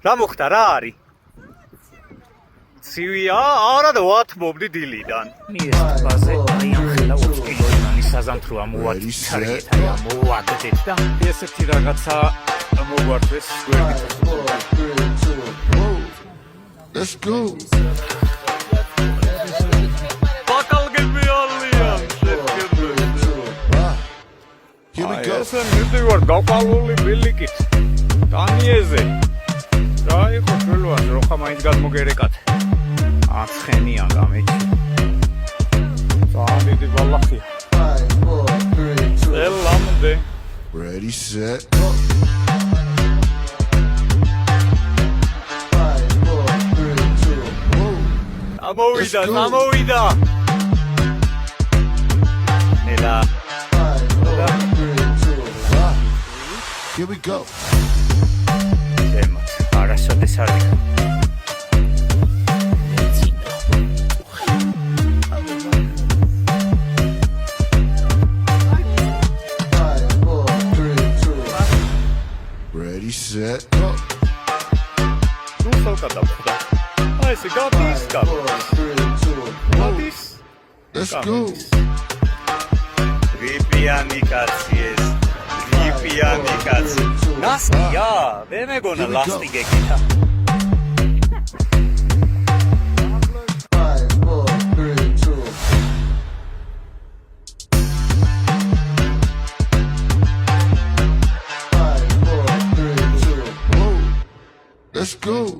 რა მოხდა რა არის? ცივია, არა და ვათმობდი დილიდან. მიესწრაზე არიან ხელა 20 კილოიანი საზამთროა მოვაჩარეთ, აი მოვაგდეთ და ესეთი რაღაცა მოგვარდეს გვერდით. Let's go. ბაკალგები ალიან, Here we go. ესენ მივდივარ გაყალული ბილიკით. დანიეზე. რა იყო შველვაზე, როხა მაინც გადმოგერეკათ. აცხენიან გამეჩი. ძალიან დიდი ბალახია. 5, 4, 3, 2. ელამდე. Ready, set, go. 5, 4, 3, 2. ამოვიდა, Let's go. ამოვიდა. ნელა. 5, 4, 3, 2. Here we go. ზემოთ, არასოდეს არ იქ. Ready, set, go. ნუ სალკა დავხდა. აი ესე გადის, გადის. Let's go. ვიპიანი კაცი ეს. ვიპიანი კაცი. ნასკია, ვერ მეგონა ლასტიკი ეკითხა. 5, 4, 3, 2. Let's go.